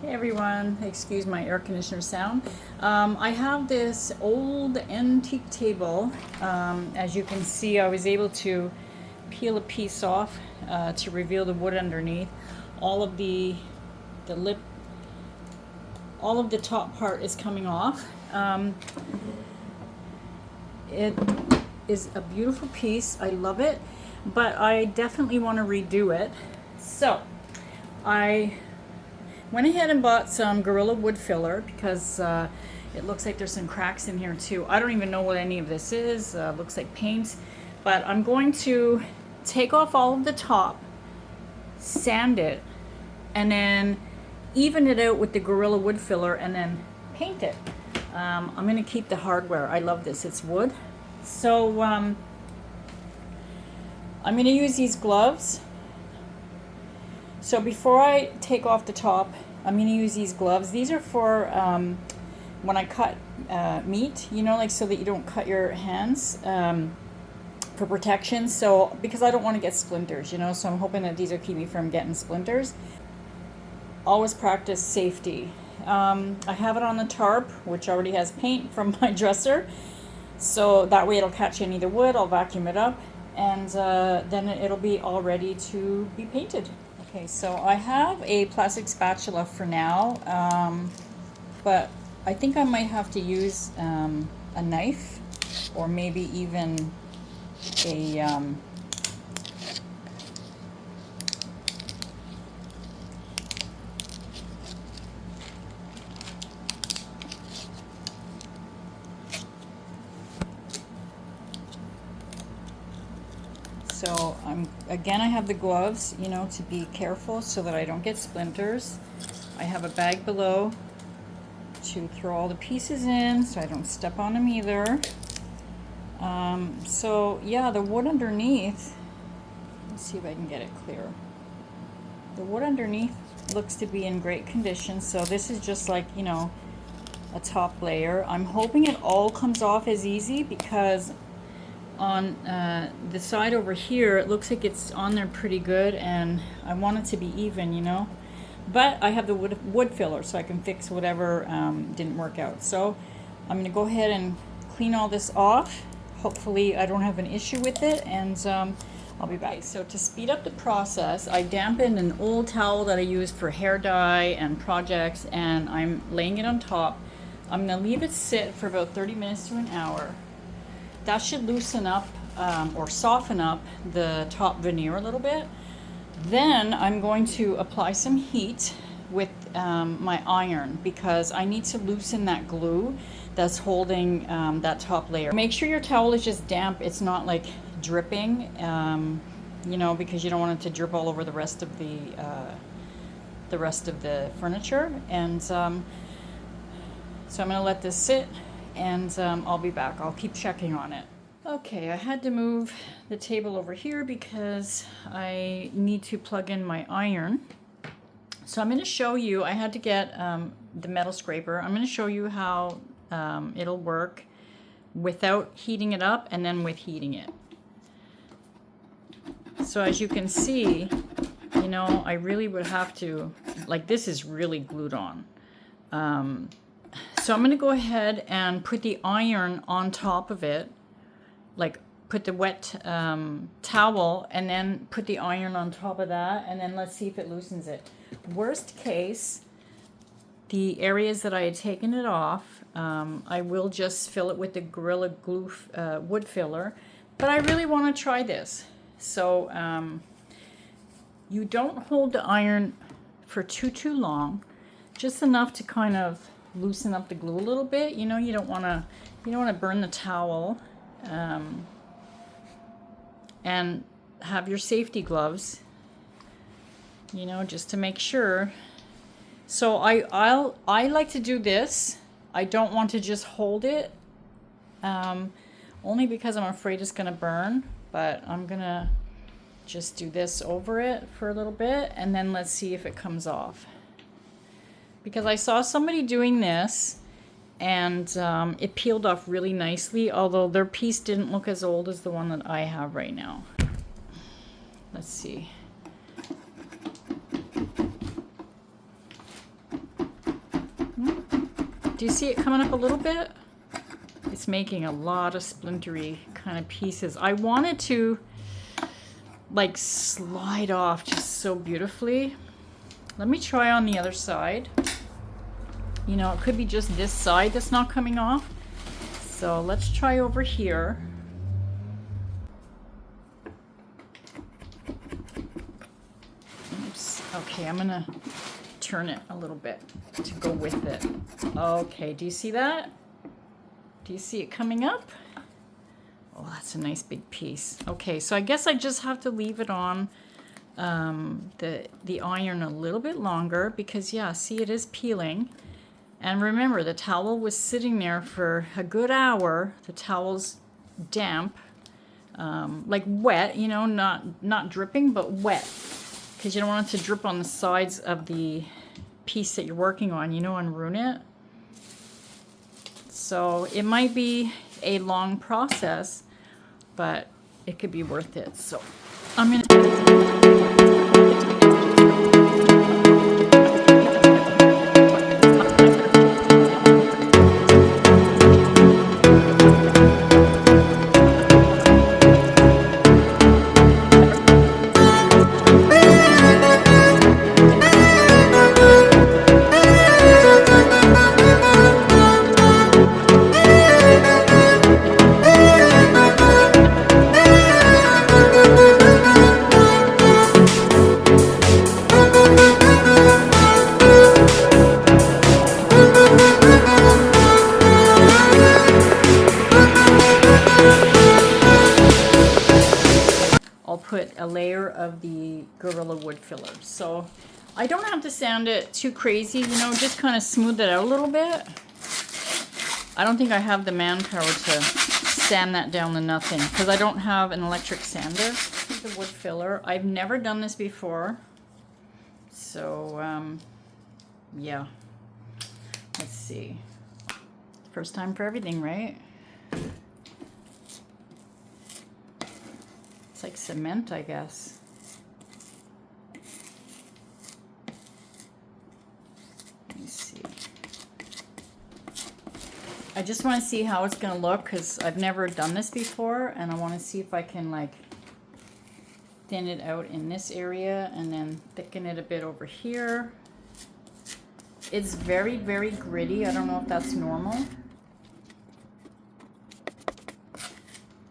Hey everyone, excuse my air conditioner sound. I have this old antique table. As you can see, I was able to peel a piece off to reveal the wood underneath. All of the lip, all of the top part is coming off. It is a beautiful piece. I love it, but I definitely want to redo it. So I went ahead and bought some Gorilla Wood filler because it looks like there's some cracks in here too. I don't even know what any of this is. Looks like paint. But I'm going to take off all of the top, sand it, and then even it out with the Gorilla Wood filler and then paint it. I'm going to keep the hardware. I love this. It's wood. So I'm going to use these gloves. So before I take off the top, I'm going to use these gloves. These are for when I cut meat, you know, like so that you don't cut your hands for protection. So because I don't want to get splinters, you know, so I'm hoping that these will keep me from getting splinters. Always practice safety. I have it on the tarp, which already has paint from my dresser. So that way it'll catch any of the wood. I'll vacuum it up and then it'll be all ready to be painted. Okay, so I have a plastic spatula for now, but I think I might have to use a knife or maybe even a So again, I have the gloves, you know, to be careful so that I don't get splinters. I have a bag below to throw all the pieces in so I don't step on them either. So yeah, the wood underneath, let's see if I can get it clear. The wood underneath looks to be in great condition. So this is just like, you know, a top layer. I'm hoping it all comes off as easy because on the side over here it looks like it's on there pretty good and I want it to be even, you know, but I have the wood filler so I can fix whatever didn't work out. So I'm going to go ahead and clean all this off. Hopefully I don't have an issue with it, and I'll be back. So to speed up the process, I dampened an old towel that I use for hair dye and projects, and I'm laying it on top. I'm going to leave it sit for about 30 minutes to an hour. That should loosen up or soften up the top veneer a little bit. Then I'm going to apply some heat with my iron because I need to loosen that glue that's holding that top layer. Make sure your towel is just damp. It's not like dripping, you know, because you don't want it to drip all over the rest of the furniture. And so I'm going to let this sit. And I'll be back. I'll keep checking on it. Okay, I had to move the table over here because I need to plug in my iron. So I'm going to show you, I had to get the metal scraper. I'm going to show you how it'll work without heating it up and then with heating it. So as you can see, you know, I really would have to, like, this is really glued on. So I'm going to go ahead and put the iron on top of it, like put the wet towel and then put the iron on top of that, and then let's see if it loosens it. Worst case, the areas that I had taken it off, I will just fill it with the Gorilla Glue wood filler, but I really want to try this. So you don't hold the iron for too long, just enough to kind of loosen up the glue a little bit. You know, you don't want to burn the towel, and have your safety gloves, you know, just to make sure. So I like to do this. I don't want to just hold it, only because I'm afraid it's going to burn, but I'm going to just do this over it for a little bit and then let's see if it comes off. Because I saw somebody doing this and it peeled off really nicely, although their piece didn't look as old as the one that I have right now. Let's see. Do you see it coming up a little bit? It's making a lot of splintery kind of pieces. I wanted to like slide off just so beautifully. Let me try on the other side. You know, it could be just this side that's not coming off. So let's try over here. Oops. Okay, I'm gonna turn it a little bit to go with it. Okay, do you see that? Do you see it coming up? Oh, that's a nice big piece. Okay, so I guess I just have to leave it on the iron a little bit longer because, yeah, see, it is peeling. And remember, the towel was sitting there for a good hour. The towel's damp, like wet, you know, not dripping, but wet. Because you don't want it to drip on the sides of the piece that you're working on, you know, and ruin it. So it might be a long process, but it could be worth it. So I'm gonna... I'll put a layer of the Gorilla Wood filler. So I don't have to sand it too crazy, you know, just kind of smooth it out a little bit. I don't think I have the manpower to sand that down to nothing because I don't have an electric sander. The wood filler. I've never done this before. So, yeah. Let's see. First time for everything, right? Like cement, I guess. Let me see. I just want to see how it's going to look because I've never done this before, and I want to see if I can like thin it out in this area and then thicken it a bit over here. It's very, very gritty. I don't know if that's normal.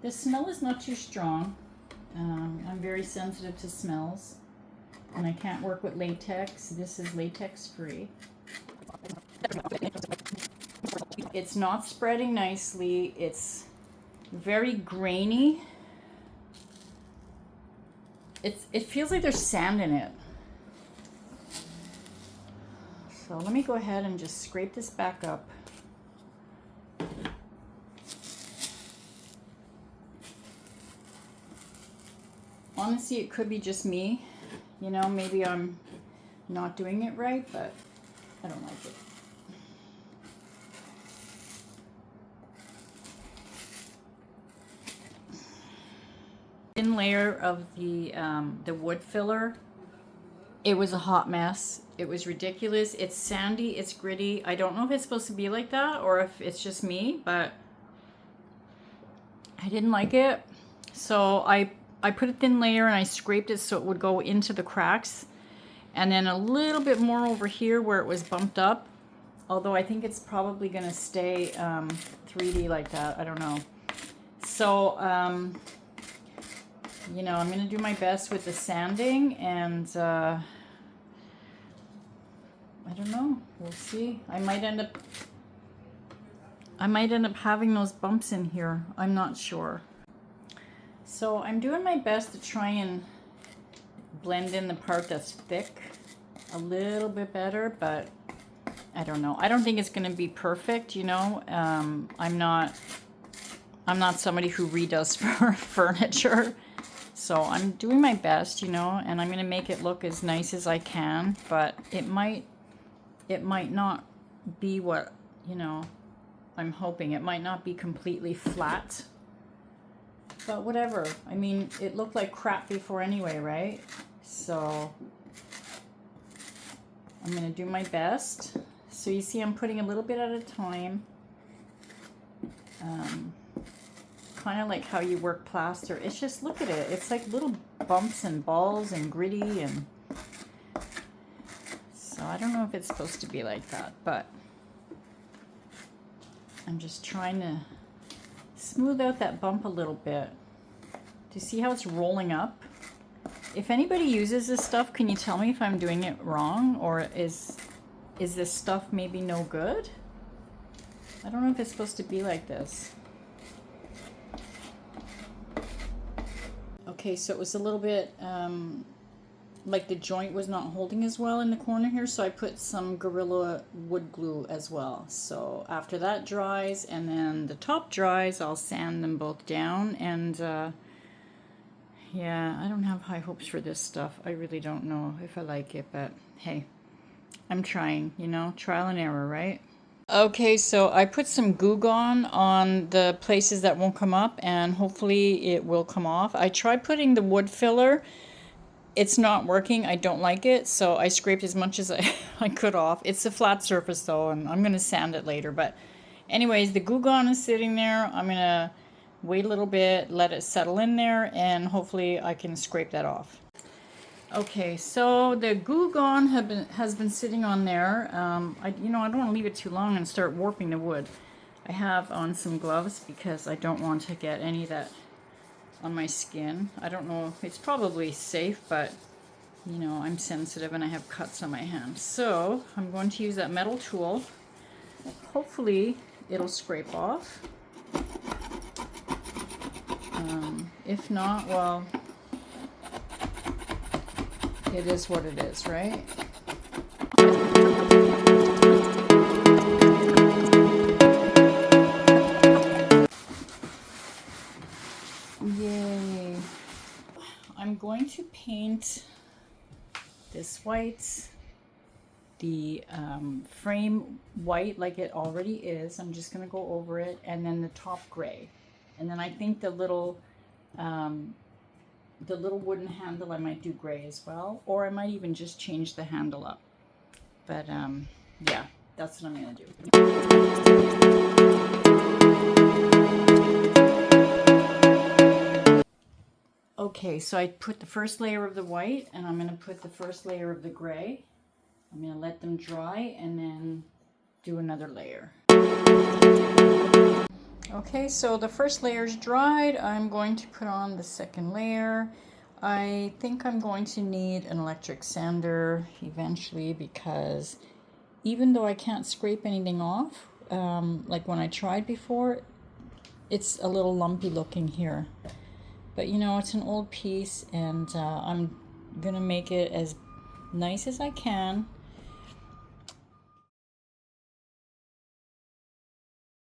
The smell is not too strong. I'm very sensitive to smells, and I can't work with latex. This is latex free. It's not spreading nicely. It's very grainy. It feels like there's sand in it. So let me go ahead and just scrape this back up. Honestly, it could be just me. You know, maybe I'm not doing it right, but I don't like it. Thin layer of the wood filler. It was a hot mess. It was ridiculous. It's sandy, it's gritty. I don't know if it's supposed to be like that or if it's just me, but I didn't like it. So I put a thin layer and I scraped it so it would go into the cracks. And then a little bit more over here where it was bumped up. Although I think it's probably going to stay 3D like that. I don't know. So, you know, I'm going to do my best with the sanding. And I don't know. We'll see. I might end up having those bumps in here. I'm not sure. So I'm doing my best to try and blend in the part that's thick a little bit better, but I don't know. I don't think it's going to be perfect, you know. I'm not somebody who redoes for furniture. So I'm doing my best, you know, and I'm going to make it look as nice as I can, but it might not be what, you know, I'm hoping. It might not be completely flat. But whatever. I mean, it looked like crap before anyway, right? So I'm going to do my best. So you see I'm putting a little bit at a time. Kind of like how you work plaster. It's just, look at it. It's like little bumps and balls and gritty, and so I don't know if it's supposed to be like that, but I'm just trying to smooth out that bump a little bit. Do you see how it's rolling up? If anybody uses this stuff, can you tell me if I'm doing it wrong, or is this stuff maybe no good? I don't know if it's supposed to be like this. Okay, so it was a little bit like the joint was not holding as well in the corner here, so I put some Gorilla wood glue as well. So after that dries and then the top dries, I'll sand them both down. And yeah, I don't have high hopes for this stuff. I really don't know if I like it, but hey, I'm trying, you know, trial and error, right? Okay, so I put some Goo Gone on the places that won't come up, and hopefully it will come off. I tried putting the wood filler. It's not working. I don't like it, so I scraped as much as I could off. It's a flat surface though, and I'm going to sand it later. But anyways, the Goo Gone is sitting there. I'm going to wait a little bit, let it settle in there, and hopefully I can scrape that off. Okay, so the Goo Gone has been sitting on there. I don't want to leave it too long and start warping the wood. I have on some gloves because I don't want to get any of that on my skin. I don't know, it's probably safe, but you know, I'm sensitive and I have cuts on my hands. So I'm going to use that metal tool. Hopefully it'll scrape off. If not, well, it is what it is, right? Yay. I'm going to paint this white, the frame white like it already is. I'm just going to go over it, and then the top gray. And then I think the little wooden handle I might do gray as well, or I might even just change the handle up. But yeah, that's what I'm going to do. Okay, so I put the first layer of the white, and I'm going to put the first layer of the gray. I'm going to let them dry and then do another layer. Okay, so the first layer is dried. I'm going to put on the second layer. I think I'm going to need an electric sander eventually, because even though I can't scrape anything off, like when I tried before, it's a little lumpy looking here. But you know, it's an old piece, and I'm gonna make it as nice as I can.